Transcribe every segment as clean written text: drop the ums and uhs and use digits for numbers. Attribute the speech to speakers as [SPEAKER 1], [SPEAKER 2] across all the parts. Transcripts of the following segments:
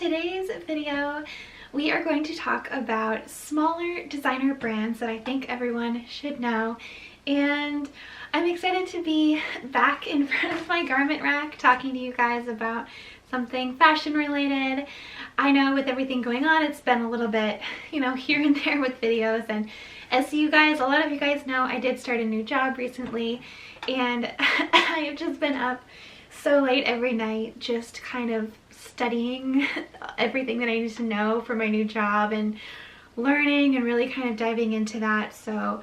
[SPEAKER 1] today's video, we are going to talk about smaller designer brands that I think everyone should know. And I'm excited to be back in front of my garment rack talking to you guys about something fashion related. I know with everything going on, it's been a little bit, here and there with videos. And as a lot of you guys know, I did start a new job recently, and I have just been up so late every night just kind of studying everything that I need to know for my new job and learning and really kind of diving into that. So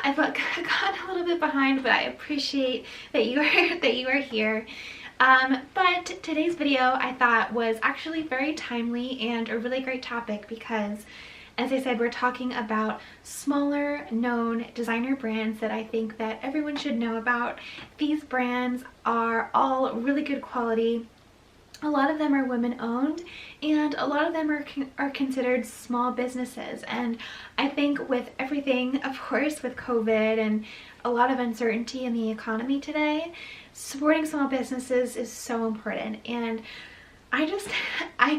[SPEAKER 1] I've gotten a little bit behind, but I appreciate that you are here. But today's video I thought was actually very timely and a really great topic because, as I said, we're talking about smaller known designer brands that I think that everyone should know about. These brands are all really good quality. A lot of them are women owned, and a lot of them are considered small businesses. And I think with everything, of course, with COVID and a lot of uncertainty in the economy today, supporting small businesses is so important. And I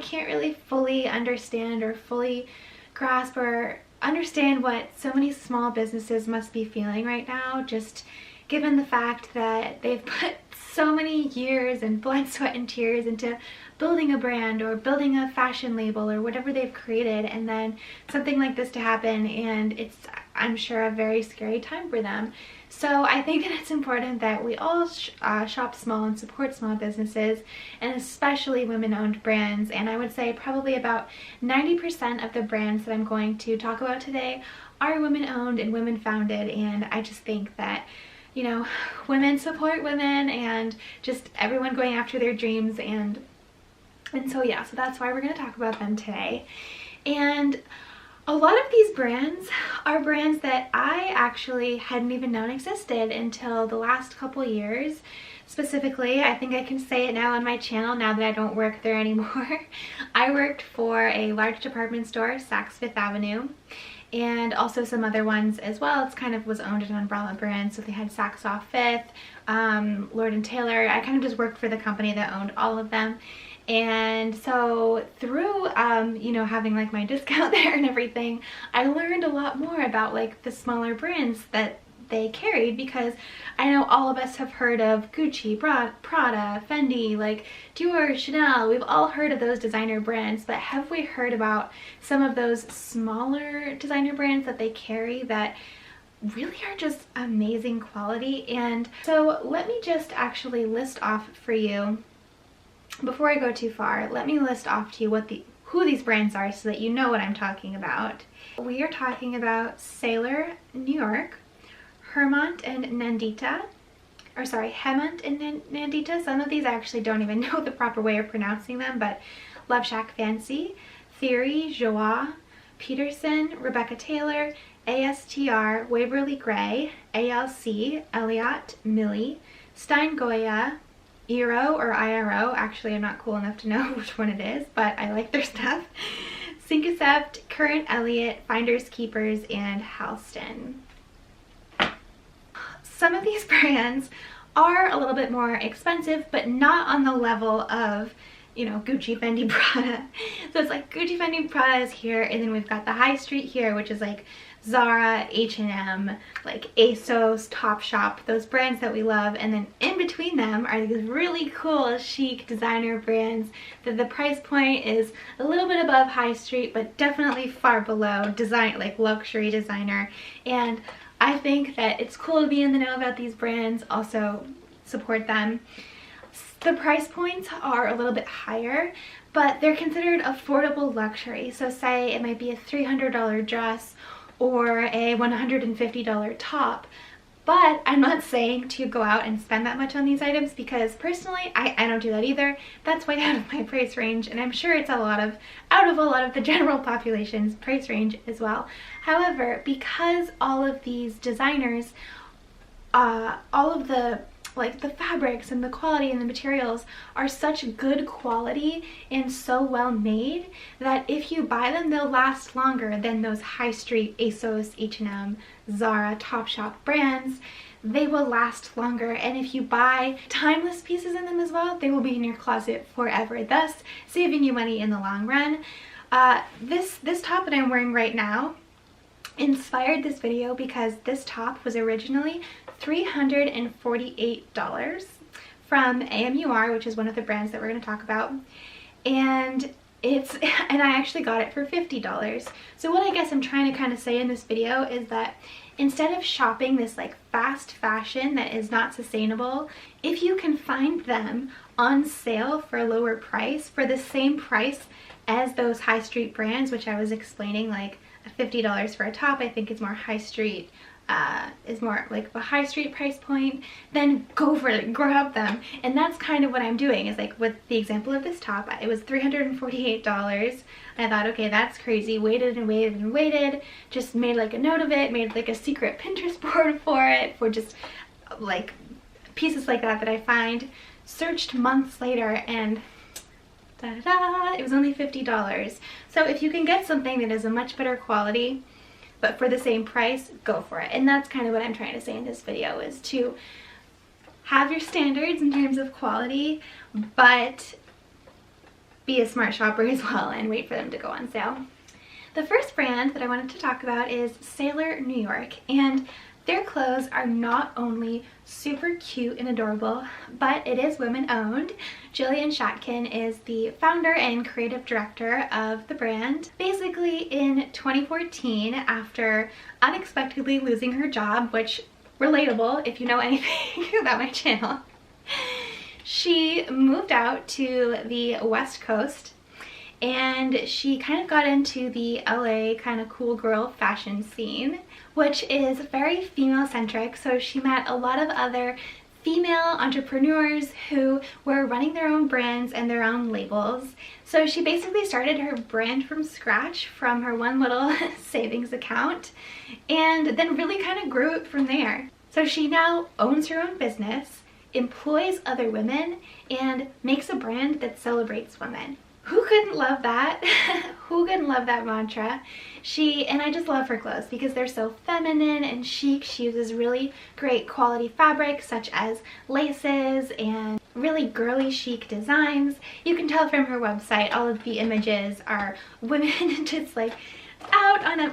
[SPEAKER 1] can't really fully understand or fully grasp or understand what so many small businesses must be feeling right now, just given the fact that they've put so many years and blood, sweat, and tears into building a brand or building a fashion label or whatever they've created, and then something like this to happen, and it's, I'm sure, a very scary time for them. So I think that it's important that we all shop small and support small businesses, and especially women-owned brands. And I would say probably about 90% of the brands that I'm going to talk about today are women-owned and women-founded, and I just think that women support women and just everyone going after their dreams, and so yeah, so that's why we're going to talk about them today. And a lot of these brands are brands that I actually hadn't even known existed until the last couple years. Specifically, I think I can say it now on my channel now that I don't work there anymore. I worked for a large department store, Saks Fifth Avenue, and also some other ones as well. It's kind of was owned an umbrella brand, so they had Saks Off Fifth, Lord & Taylor. I kind of just worked for the company that owned all of them. And so through having like my discount there and everything, I learned a lot more about like the smaller brands that they carried, because I know all of us have heard of Gucci, Prada, Fendi, like Dior, Chanel. We've all heard of those designer brands, but have we heard about some of those smaller designer brands that they carry that really are just amazing quality? And so let me just actually list off for you, before I go too far, let me list off to you who these brands are so that you know what I'm talking about. We are talking about Saylor New York, Hemant and Nandita, or sorry, Hemant and Nandita. Some of these I actually don't even know the proper way of pronouncing them, but LoveShackFancy, Theory, Joie, Petersyn, Rebecca Taylor, ASTR, Waverly Grey, A.L.C, Elliott, Millie, Stine Goya, IRO, actually I'm not cool enough to know which one it is, but I like their stuff, Cinq, Sept, Current, Elliott, Finders Keepers, and Halston. Some of these brands are a little bit more expensive, but not on the level of, Gucci, Fendi, Prada. So it's like Gucci, Fendi, Prada is here, and then we've got the high street here, which is like Zara, H&M, like ASOS, Topshop, those brands that we love. And then in between them are these really cool, chic designer brands that the price point is a little bit above high street, but definitely far below design, like luxury designer. And I think that it's cool to be in the know about these brands, also support them. The price points are a little bit higher, but they're considered affordable luxury. So say it might be a $300 dress or a $150 top, but I'm not saying to go out and spend that much on these items, because personally I don't do that either. That's way out of my price range, and I'm sure it's out of a lot of the general population's price range as well. However, because all of these designers, all of the fabrics and the quality and the materials are such good quality and so well made that if you buy them, they'll last longer than those high street ASOS, H&M, Zara, Topshop brands they will last longer, and if you buy timeless pieces in them as well, they will be in your closet forever, thus saving you money in the long run. This top that I'm wearing right now inspired this video because this top was originally $348 from AMUR, which is one of the brands that we're going to talk about, and I actually got it for $50. So what I guess I'm trying to kind of say in this video is that instead of shopping this like fast fashion that is not sustainable, if you can find them on sale for a lower price, for the same price as those high street brands, which I was explaining, like $50 for a top I think is more high street, is more like a high street price point, then go for it, grab them. And that's kind of what I'm doing, is like with the example of this top, it was $348. I thought, okay, that's crazy. Waited and waited and waited, just made like a note of it, made like a secret Pinterest board for it, for just like pieces like that I find. Searched months later and it was only $50. So if you can get something that is a much better quality but for the same price, go for it. And that's kind of what I'm trying to say in this video, is to have your standards in terms of quality, but be a smart shopper as well and wait for them to go on sale. The first brand that I wanted to talk about is Saylor New York, and their clothes are not only super cute and adorable, but it is women owned. Jillian Shatkin is the founder and creative director of the brand. Basically in 2014, after unexpectedly losing her job, which relatable if you know anything about my channel, she moved out to the West Coast and she kind of got into the LA kind of cool girl fashion scene, which is very female centric. So she met a lot of other female entrepreneurs who were running their own brands and their own labels. So she basically started her brand from scratch from her one little savings account, and then really kind of grew it from there. So she now owns her own business, employs other women, and makes a brand that celebrates women. Who couldn't love that? Who couldn't love that mantra? And I just love her clothes because they're so feminine and chic. She uses really great quality fabrics such as laces and really girly chic designs. You can tell from her website, all of the images are women just like out on a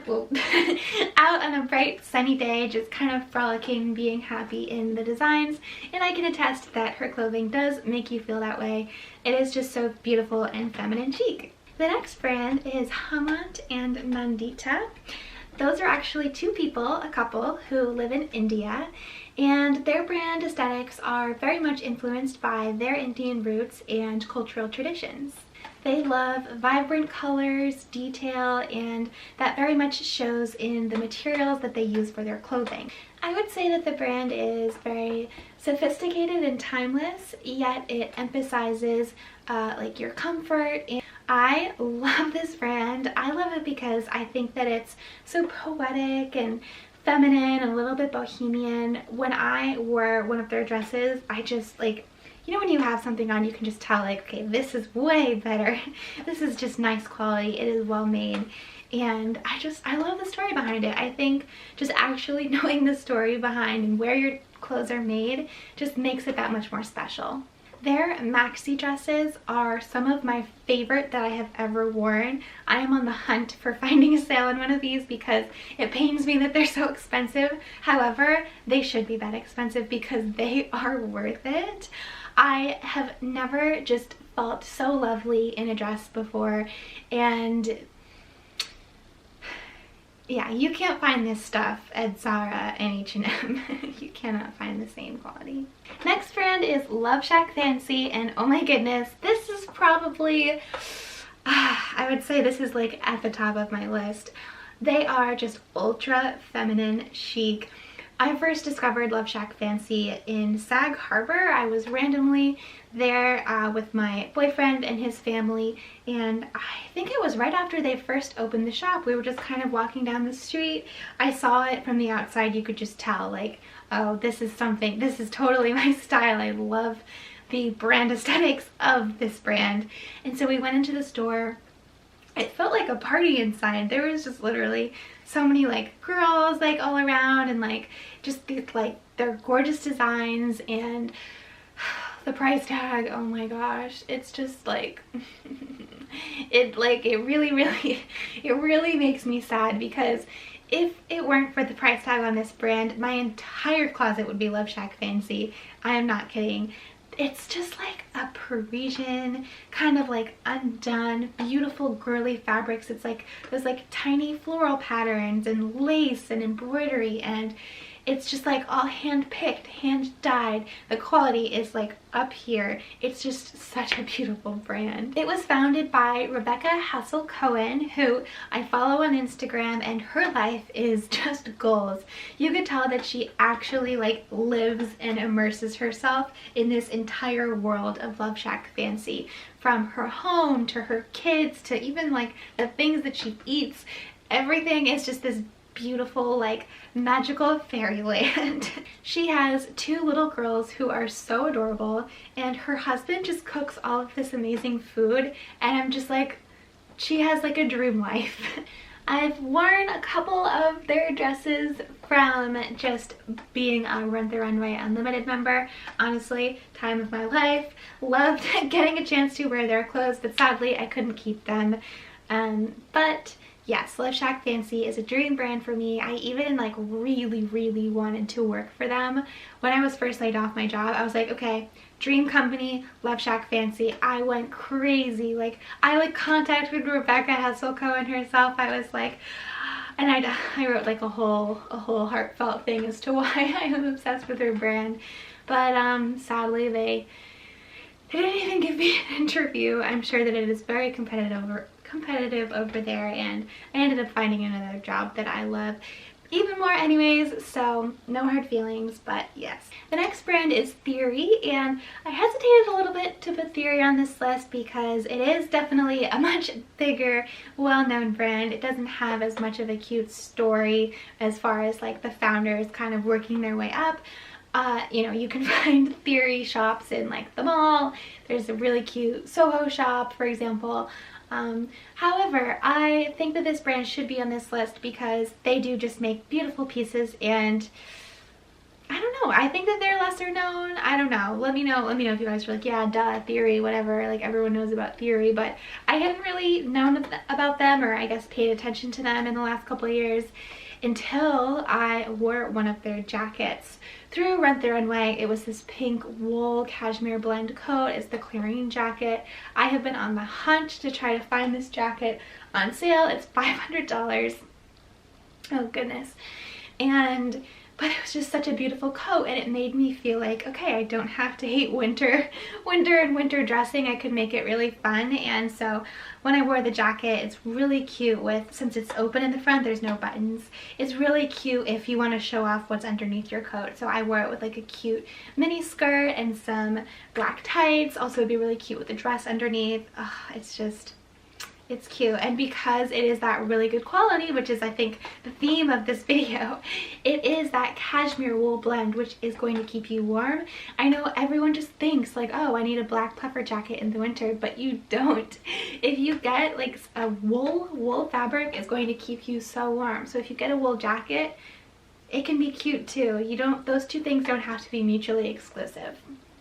[SPEAKER 1] bright sunny day, just kind of frolicking, being happy in the designs, and I can attest that her clothing does make you feel that way. It is just so beautiful and feminine chic. The next brand is Hemant and Nandita. Those are actually two people, a couple, who live in India, and their brand aesthetics are very much influenced by their Indian roots and cultural traditions. They love vibrant colors, detail, and that very much shows in the materials that they use for their clothing. I would say that the brand is very sophisticated and timeless, yet it emphasizes like your comfort. And I love this brand. I love it because I think that it's so poetic and feminine and a little bit bohemian. When I wore one of their dresses, I just like, you know, when you have something on, you can just tell like, okay, this is way better. This is just nice quality. It is well made. And I love the story behind it. I think just actually knowing the story behind and where your clothes are made just makes it that much more special. Their maxi dresses are some of my favorite that I have ever worn. I am on the hunt for finding a sale on one of these because it pains me that they're so expensive. However, they should be that expensive because they are worth it. I have never just felt so lovely in a dress before, and yeah, you can't find this stuff at Zara and H&M. You cannot find the same quality. Next brand is LoveShackFancy, and oh my goodness, this is probably, I would say this is like at the top of my list. They are just ultra feminine chic. I first discovered LoveShackFancy in Sag Harbor. I was randomly there with my boyfriend and his family, and I think it was right after they first opened the shop. We were just kind of walking down the street. I saw it from the outside. You could just tell like, oh, this is something, this is totally my style. I love the brand aesthetics of this brand. And so we went into the store. It felt like a party inside. There was just literally so many like girls like all around, and like just these like they're gorgeous designs, and the price tag, oh my gosh, it's just like it really makes me sad, because if it weren't for the price tag on this brand, my entire closet would be LoveShackFancy. I am not kidding. It's just like a Parisian kind of like undone, beautiful girly fabrics. It's like those like tiny floral patterns and lace and embroidery, and it's just like all hand-picked, hand-dyed. The quality is like up here. It's just such a beautiful brand. It was founded by Rebecca Hassel-Cohen, who I follow on Instagram, and her life is just goals. You could tell that she actually like lives and immerses herself in this entire world of LoveShackFancy, from her home to her kids to even like the things that she eats. Everything is just this beautiful, like, magical fairyland. She has 2 little girls who are so adorable, and her husband just cooks all of this amazing food, and I'm just like, she has like a dream life. I've worn a couple of their dresses from just being a Rent the Runway Unlimited member. Honestly, time of my life. Loved getting a chance to wear their clothes, but sadly I couldn't keep them. But yes, LoveShackFancy is a dream brand for me. I even like really wanted to work for them. When I was first laid off my job, I was like, okay, dream company, LoveShackFancy. I went crazy. Like, I like contacted Rebecca Hassel-Cohen herself. I was like, and I wrote like a whole heartfelt thing as to why I am obsessed with her brand. But sadly they didn't even give me an interview. I'm sure that it is very competitive over there, and I ended up finding another job that I love even more anyways, so no hard feelings. But yes, the next brand is Theory, and I hesitated a little bit to put Theory on this list because it is definitely a much bigger, well-known brand. It doesn't have as much of a cute story as far as like the founders kind of working their way up. You know, you can find Theory shops in like the mall. There's a really cute Soho shop, for example. However, I think that this brand should be on this list because they do just make beautiful pieces, and I don't know, I think that they're lesser known. I don't know. Let me know if you guys are like, yeah, duh, Theory, whatever, like everyone knows about Theory, but I hadn't really known about them, or I guess paid attention to them in the last couple of years until I wore one of their jackets through Rent the Runway. It was this pink wool cashmere blend coat. It's the Clarine jacket. I have been on the hunt to try to find this jacket on sale. It's $500. Oh goodness. But it was just such a beautiful coat, and it made me feel like, okay, I don't have to hate winter and winter dressing. I could make it really fun. And so when I wore the jacket, it's really cute since it's open in the front, there's no buttons. It's really cute if you want to show off what's underneath your coat. So I wore it with like a cute mini skirt and some black tights. Also, it'd be really cute with a dress underneath. Oh, it's cute, and because it is that really good quality, which is I think the theme of this video, it is that cashmere wool blend, which is going to keep you warm. I know everyone just thinks like, oh, I need a black puffer jacket in the winter, but you don't. If you get like a wool fabric, is going to keep you so warm. So if you get a wool jacket, it can be cute too. Those two things don't have to be mutually exclusive.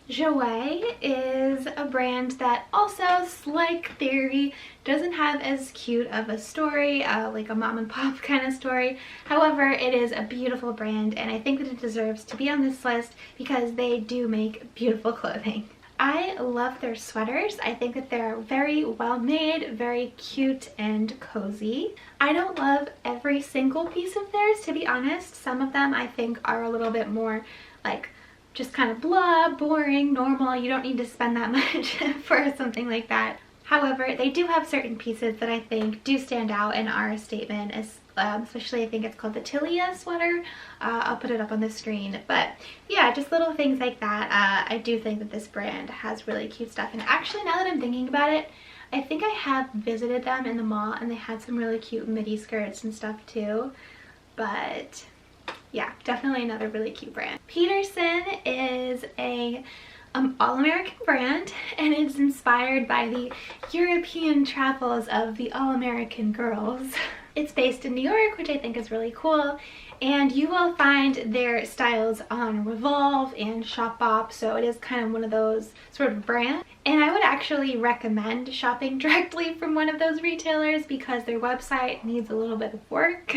[SPEAKER 1] Joie is a brand that also, like Theory, doesn't have as cute of a story, like a mom and pop kind of story. However, it is a beautiful brand, and I think that it deserves to be on this list because they do make beautiful clothing. I love their sweaters. I think that they're very well made, very cute and cozy. I don't love every single piece of theirs, to be honest. Some of them I think are a little bit more like just kind of blah, boring, normal. You don't need to spend that much for something like that. However, they do have certain pieces that I think do stand out and are a statement, especially I think it's called the Tilia sweater. I'll put it up on the screen. But yeah, just little things like that. I do think that this brand has really cute stuff. And actually, now that I'm thinking about it, I think I have visited them in the mall, and they had some really cute midi skirts and stuff too. But yeah, definitely another really cute brand. Petersyn is a all-American brand, and it's inspired by the European travels of the all-American girls. It's based in New York, which I think is really cool. And you will find their styles on Revolve and Shopbop, so it is kind of one of those sort of brands. And I would actually recommend shopping directly from one of those retailers because their website needs a little bit of work.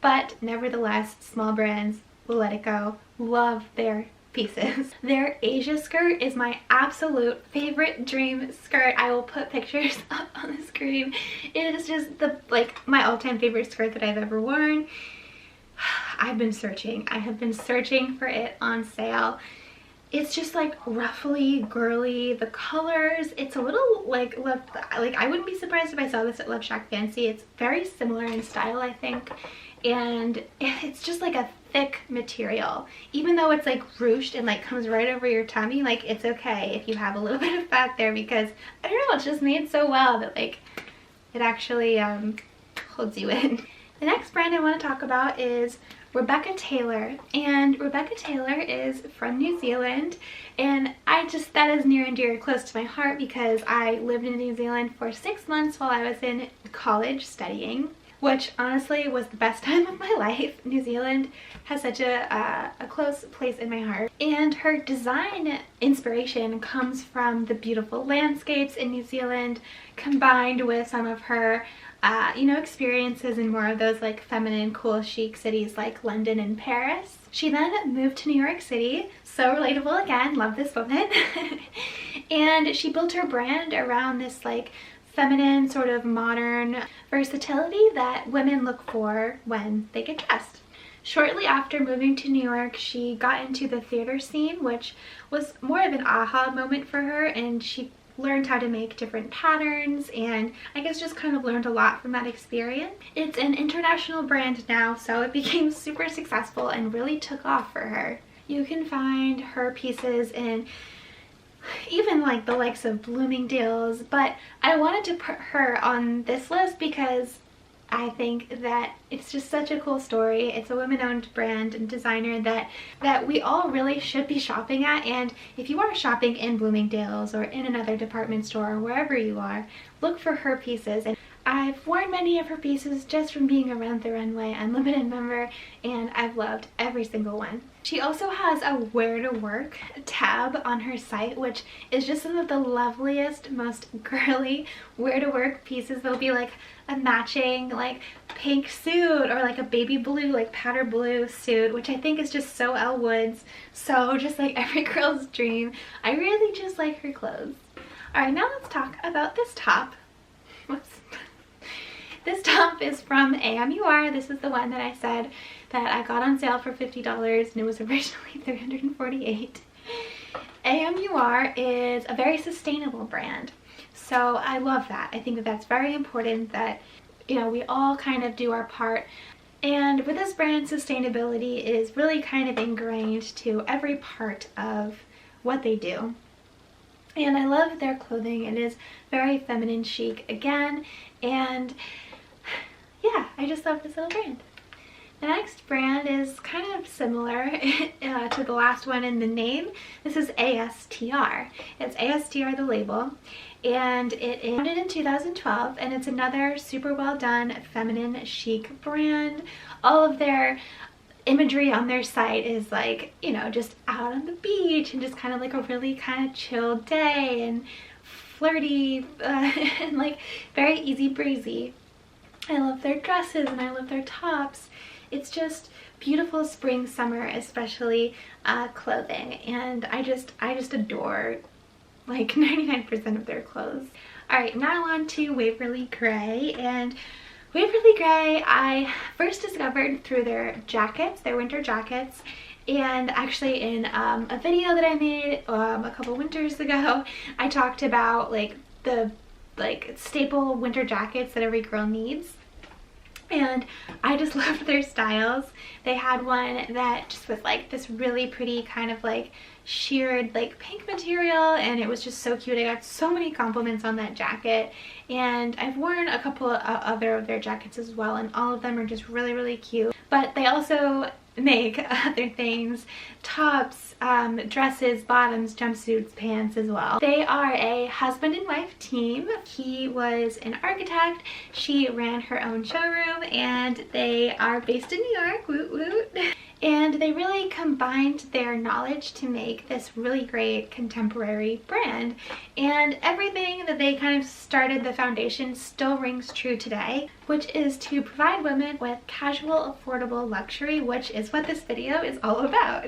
[SPEAKER 1] But nevertheless, small brands will let it go. Love their pieces. Their Asia skirt is my absolute favorite dream skirt. I will put pictures up on the screen. It is just my all-time favorite skirt that I've ever worn. I've been searching. I have been searching for it on sale. It's just like ruffly, girly. The colors, it's a little like I wouldn't be surprised if I saw this at LoveShackFancy. It's very similar in style, I think. And it's just like a thick material. Even though it's like ruched and like comes right over your tummy, like it's okay if you have a little bit of fat there because I don't know, it's just made so well that like it actually holds you in. The next brand I want to talk about is Rebecca Taylor, and Rebecca Taylor is from New Zealand, and that is near and dear close to my heart because I lived in New Zealand for 6 months while I was in college studying, which honestly was the best time of my life. New Zealand has such a close place in my heart, and her design inspiration comes from the beautiful landscapes in New Zealand combined with some of her experiences in more of those like feminine, cool, chic cities like London and Paris. She then moved to New York City. So relatable again, love this woman. And she built her brand around this like feminine, sort of modern versatility that women look for when they get dressed. Shortly after moving to New York, she got into the theater scene, which was more of an aha moment for her, and she learned how to make different patterns and I guess just kind of learned a lot from that experience. It's an international brand now, so it became super successful and really took off for her. You can find her pieces in even like the likes of Bloomingdale's, but I wanted to put her on this list because I think that it's just such a cool story. It's a women-owned brand and designer that we all really should be shopping at, and if you are shopping in Bloomingdale's or in another department store or wherever you are, look for her pieces. And I've worn many of her pieces just from being around the runway. I'm a limited member and I've loved every single one. She also has a where to work tab on her site, which is just some of the loveliest, most girly where to work pieces. There'll be like a matching like pink suit or like a baby blue, like powder blue suit, which I think is just so Elle Woods. So just like every girl's dream. I really just like her clothes. All right, now let's talk about this top. Whoops. This top is from AMUR. This is the one that I said that I got on sale for $50 and it was originally $348. AMUR is a very sustainable brand. So I love that. I think that that's very important that, we all kind of do our part. And with this brand, sustainability is really kind of ingrained to every part of what they do. And I love their clothing. It is very feminine chic again. And yeah, I just love this little brand. The next brand is kind of similar to the last one in the name. This is ASTR. It's ASTR the Label, and it is founded in 2012, and it's another super well done feminine chic brand. All of their imagery on their site is like, just out on the beach and just kind of like a really kind of chill day and flirty and like very easy breezy. I love their dresses and I love their tops. It's just beautiful spring, summer, especially clothing, and I just adore like 99% of their clothes. All right, now on to Waverly Grey, and Waverly Grey I first discovered through their jackets, their winter jackets. And actually in a video that I made a couple winters ago, I talked about like the staple winter jackets that every girl needs. And I just loved their styles. They had one that just was like this really pretty kind of like sheared like pink material, and it was just so cute. I got so many compliments on that jacket, and I've worn a couple of other of their jackets as well, and all of them are just really, really cute. But they also make other things, tops, dresses, bottoms, jumpsuits, pants as well. They are a husband and wife team. He was an architect, she ran her own showroom, and they are based in New York, woot woot. And they really combined their knowledge to make this really great contemporary brand. And everything that they kind of started, the foundation, still rings true today, which is to provide women with casual, affordable luxury, which is what this video is all about.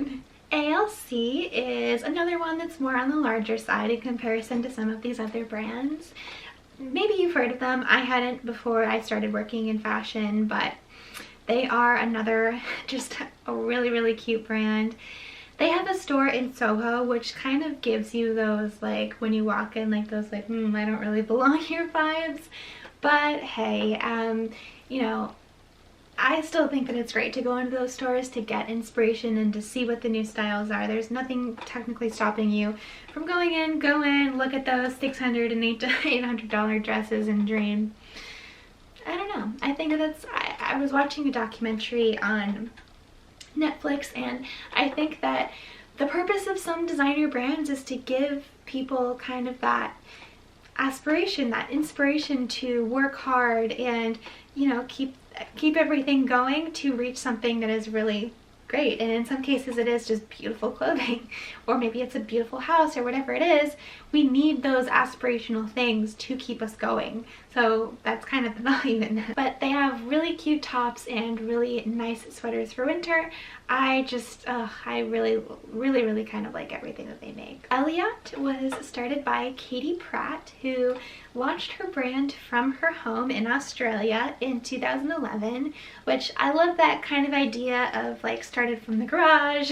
[SPEAKER 1] A.L.C is another one that's more on the larger side in comparison to some of these other brands. Maybe you've heard of them. I hadn't before I started working in fashion, but they are another just a really, really cute brand. They have a store in Soho, which kind of gives you those, like, when you walk in, like those, like, I don't really belong here vibes. But hey, you know, I still think that it's great to go into those stores to get inspiration and to see what the new styles are. There's nothing technically stopping you from going in, go in, look at those $600 and $800 dresses and dream. I don't know. I think that's, I was watching a documentary on Netflix, and I think that the purpose of some designer brands is to give people kind of that aspiration, that inspiration to work hard and, you know, keep everything going to reach something that is really great. And in some cases it is just beautiful clothing, or maybe it's a beautiful house, or whatever it is. We need those aspirational things to keep us going. So that's kind of the value in that. But they have really cute tops and really nice sweaters for winter. I just, I really kind of like everything that they make. Elliott was started by Katie Pratt, who launched her brand from her home in Australia in 2011, which I love that kind of idea of, like, started from the garage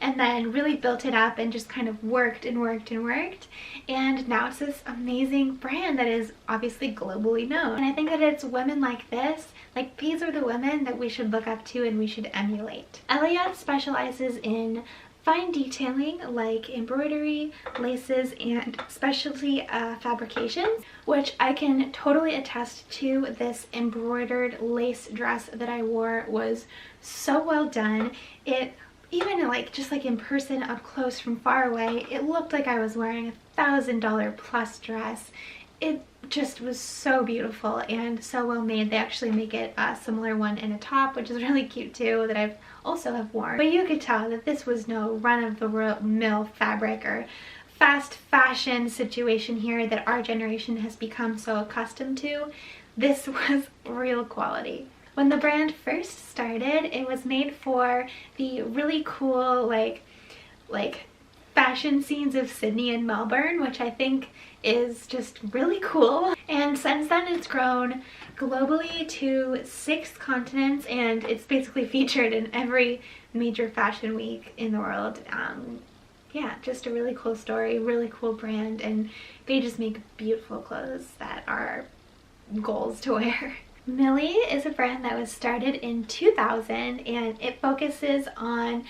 [SPEAKER 1] and then really built it up and just kind of worked and worked and worked. And now it's this amazing brand that is obviously globally known. And I think that it's women like this, like, these are the women that we should look up to and we should emulate. Elliott specializes in fine detailing like embroidery, laces, and specialty fabrications, which I can totally attest to. This embroidered lace dress that I wore was so well done. It even, like, just like in person, up close from far away, it looked like I was wearing a $1,000 plus dress. It just was so beautiful and so well made. They actually make it a similar one in a top, which is really cute too, that I've also have worn. But you could tell that this was no run-of-the-mill fabric or fast fashion situation here that our generation has become so accustomed to. This was real quality. When the brand first started, it was made for the really cool, like fashion scenes of Sydney and Melbourne, which I think is just really cool. And since then it's grown globally to 6 continents, and it's basically featured in every major fashion week in the world. Yeah, just a really cool story, really cool brand, and they just make beautiful clothes that are goals to wear. Millie is a brand that was started in 2000, and it focuses on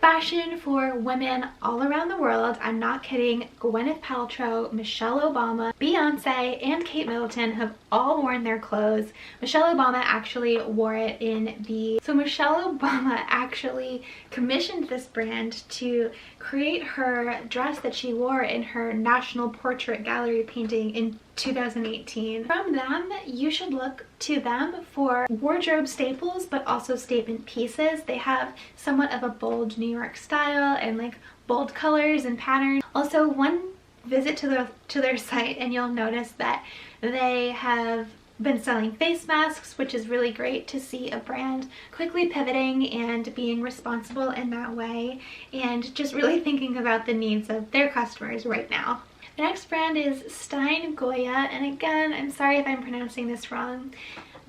[SPEAKER 1] fashion for women all around the world. I'm not kidding. Gwyneth Paltrow, Michelle Obama, Beyonce, and Kate Middleton have all worn their clothes. Michelle Obama actually wore it in the... So Michelle Obama actually commissioned this brand to create her dress that she wore in her National Portrait Gallery painting in 2018. From them, you should look to them for wardrobe staples, but also statement pieces. They have somewhat of a bold New York style and, like, bold colors and patterns. Also, one visit to their site and you'll notice that they have been selling face masks, which is really great to see a brand quickly pivoting and being responsible in that way, and just really thinking about the needs of their customers right now. The next brand is Stine Goya, and again, I'm sorry if I'm pronouncing this wrong.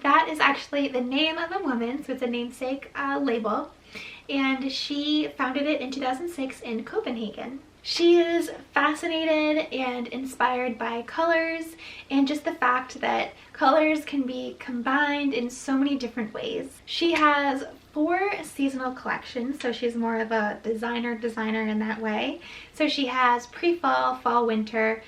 [SPEAKER 1] That is actually the name of a woman, so it's a namesake label, and she founded it in 2006 in Copenhagen. She is fascinated and inspired by colors and just the fact that colors can be combined in so many different ways. She has 4 seasonal collections, so she's more of a designer in that way. So she has pre-fall, fall, winter,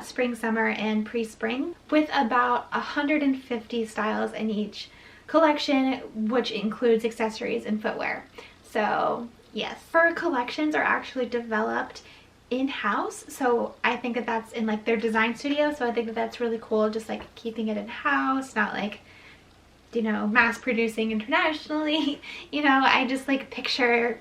[SPEAKER 1] spring, summer, and pre-spring, with about 150 styles in each collection, which includes accessories and footwear. So yes, her collections are actually developed in-house, so I think that that's in like their design studio, so I think that that's really cool, just like keeping it in-house, not like, you know, mass producing internationally. You know, I just like picture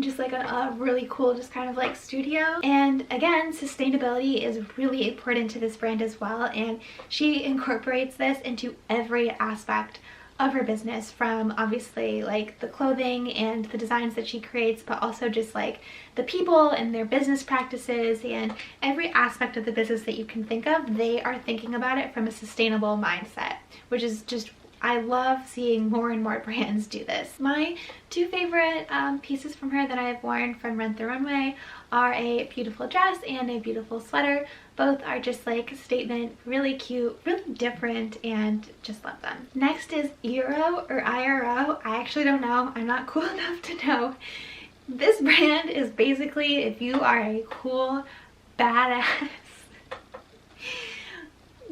[SPEAKER 1] just like a really cool just kind of like studio. And again, sustainability is really important to this brand as well, and she incorporates this into every aspect of her business, from obviously like the clothing and the designs that she creates, but also just like the people and their business practices, and every aspect of the business that you can think of, they are thinking about it from a sustainable mindset, which is just, I love seeing more and more brands do this. My two favorite pieces from her that I've worn from Rent the Runway are a beautiful dress and a beautiful sweater. Both are just like a statement, really cute, really different, and just love them. Next is Eero or IRO. I actually don't know. I'm not cool enough to know. This brand is basically, if you are a cool, badass,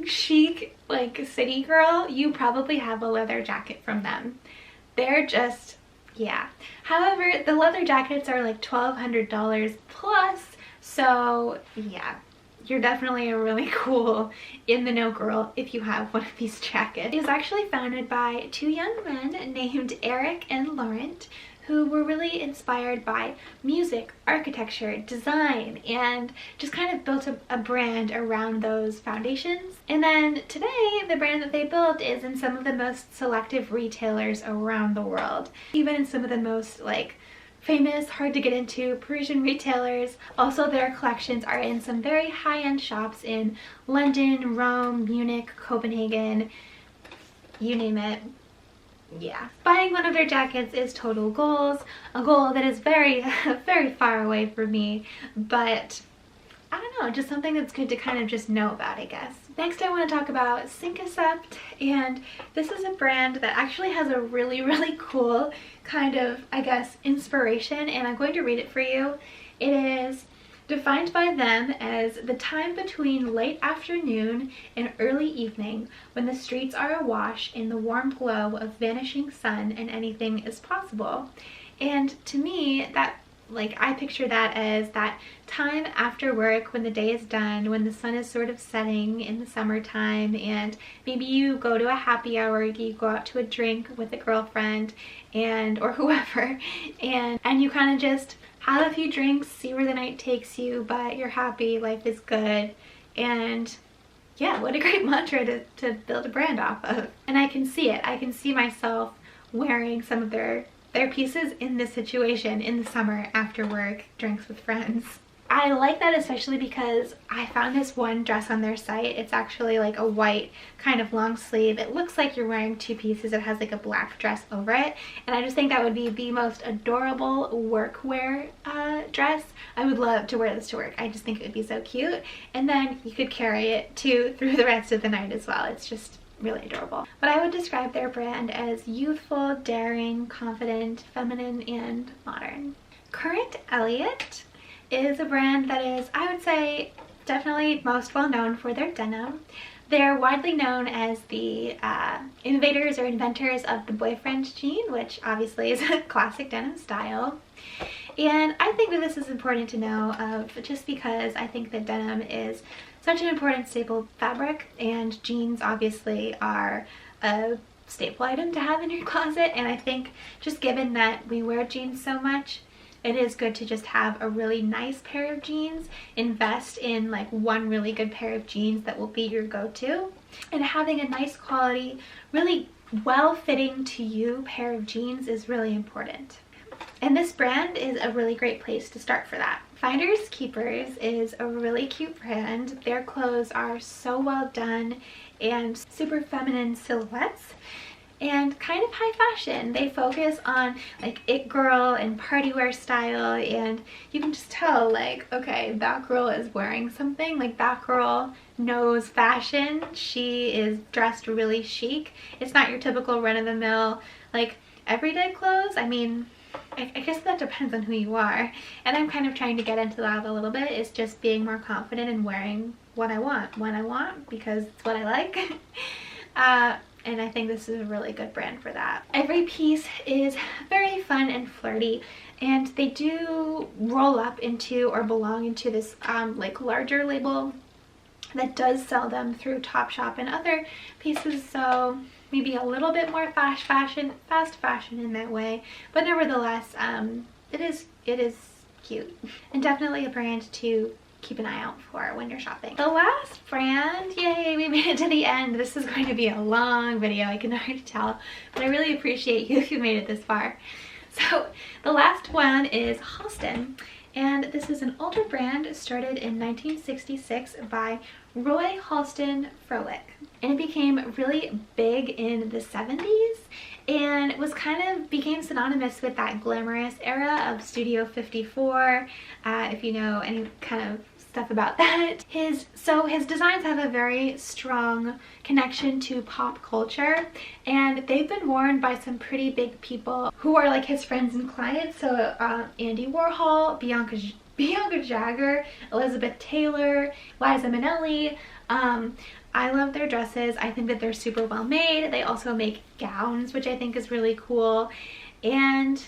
[SPEAKER 1] chic, like city girl, you probably have a leather jacket from them. They're just, yeah. However, the leather jackets are like $1,200 plus, so yeah, you're definitely a really cool in the know girl if you have one of these jackets. It was actually founded by two young men named Eric and Laurent, who were really inspired by music, architecture, design, and just kind of built a brand around those foundations. And then today, the brand that they built is in some of the most selective retailers around the world, even in some of the most like famous, hard to get into Parisian retailers. Also, their collections are in some very high-end shops in London, Rome, Munich, Copenhagen, you name it. Yeah. Buying one of their jackets is total goals, a goal that is very, very far away from me, but I don't know, just something that's good to kind of just know about, I guess. Next, I want to talk about Cinq, and this is a brand that actually has a really, really cool kind of, I guess, inspiration, and I'm going to read it for you. It is defined by them as the time between late afternoon and early evening when the streets are awash in the warm glow of vanishing sun and anything is possible. And to me, that, like, I picture that as that time after work when the day is done, when the sun is sort of setting in the summertime, and maybe you go to a happy hour, you go out to a drink with a girlfriend and or whoever, and you kind of just have a few drinks, see where the night takes you, but you're happy, life is good, and yeah, what a great mantra to build a brand off of. And I can see it. I can see myself wearing some of their pieces in this situation in the summer after work, drinks with friends. I like that especially because I found this one dress on their site. It's actually like a white kind of long sleeve. It looks like you're wearing two pieces. It has like a black dress over it. And I just think that would be the most adorable workwear dress. I would love to wear this to work. I just think it would be so cute. And then you could carry it through the rest of the night as well. It's just really adorable. But I would describe their brand as youthful, daring, confident, feminine, and modern. Current Elliott is a brand that is, I would say, definitely most well known for their denim. They're widely known as the innovators or inventors of the boyfriend jean, which obviously is a classic denim style. And I think that this is important to know of just because I think that denim is such an important staple fabric, and jeans obviously are a staple item to have in your closet. And I think just given that we wear jeans so much, it is good to just have a really nice pair of jeans, invest in like one really good pair of jeans that will be your go-to, and having a nice quality, really well-fitting to you pair of jeans is really important. And this brand is a really great place to start for that. Finders Keepers is a really cute brand. Their clothes are so well done and super feminine silhouettes and kind of high fashion. They focus on like it girl and party wear style, and you can just tell like, okay, that girl is wearing something. Like that girl knows fashion. She is dressed really chic. It's not your typical run-of-the-mill like everyday clothes. I mean, I guess that depends on who you are, and I'm kind of trying to get into that a little bit. It's just being more confident in wearing what I want when I want, because it's what I like. and I think this is a really good brand for that. Every piece is very fun and flirty, and they do roll up into or belong into this like larger label that does sell them through Topshop and other pieces, so maybe a little bit more fast fashion in that way, but nevertheless it is cute and definitely a brand to keep an eye out for when you're shopping. The last brand, yay, we made it to the end. This is going to be a long video, I can already tell, but I really appreciate you if you made it this far. So the last one is Halston, and this is an older brand started in 1966 by Roy Halston Froelich, and it became really big in the 70s and it was became synonymous with that glamorous era of Studio 54, if you know any kind of stuff about that. His designs have a very strong connection to pop culture, and they've been worn by some pretty big people who are like his friends and clients. So Andy Warhol, Bianca Jagger, Elizabeth Taylor, Liza Minnelli. I love their dresses. I think that they're super well made. They also make gowns, which I think is really cool. And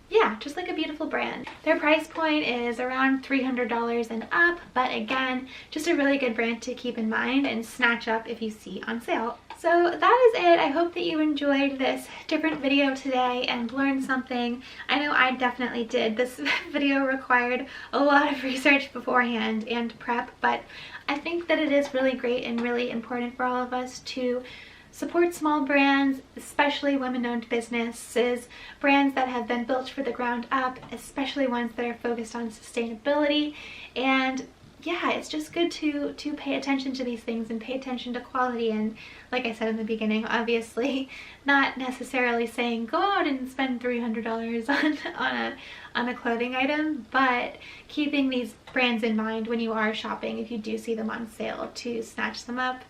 [SPEAKER 1] yeah, just like a beautiful brand. Their price point is around $300 and up, but again, just a really good brand to keep in mind and snatch up if you see on sale. So that is it. I hope that you enjoyed this different video today and learned something. I know I definitely did. This video required a lot of research beforehand and prep, but I think that it is really great and really important for all of us to support small brands, especially women-owned businesses, brands that have been built for the ground up, especially ones that are focused on sustainability. And yeah, it's just good to pay attention to these things and pay attention to quality. And like I said in the beginning, obviously not necessarily saying go out and spend $300 on a clothing item, but keeping these brands in mind when you are shopping, if you do see them on sale, to snatch them up,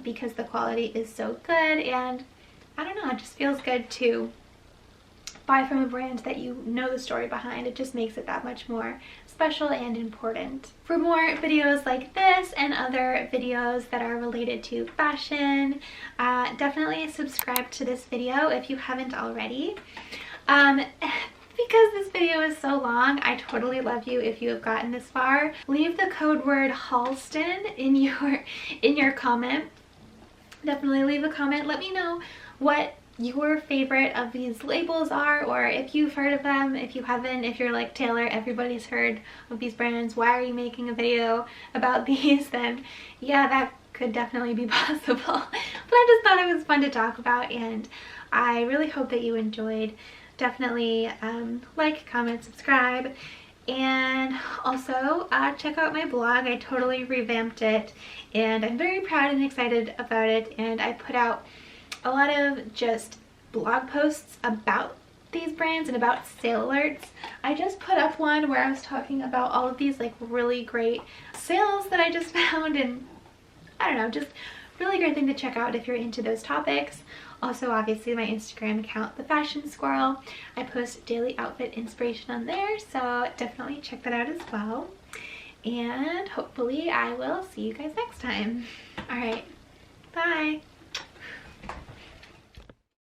[SPEAKER 1] because the quality is so good. And I don't know, it just feels good to buy from a brand that you know the story behind. It just makes it that much more special and important. For more videos like this and other videos that are related to fashion, definitely subscribe to this video if you haven't already. Because this video is so long, I totally love you if you have gotten this far. Leave the code word Halston in your comment. Definitely leave a comment. Let me know what your favorite of these labels are, or if you've heard of them. If you haven't, if you're like Taylor, everybody's heard of these brands, why are you making a video about these? Then yeah, that could definitely be possible. But I just thought it was fun to talk about, and I really hope that you enjoyed. Definitely like, comment, subscribe, and also check out my blog. I totally revamped it and I'm very proud and excited about it, and I put out a lot of just blog posts about these brands and about sale alerts. I just put up one where I was talking about all of these like really great sales that I just found, and I don't know, just really great thing to check out if you're into those topics. Also, obviously, my Instagram account, The Fashion Squirrel. I post daily outfit inspiration on there, so definitely check that out as well. And hopefully I will see you guys next time. All right, bye.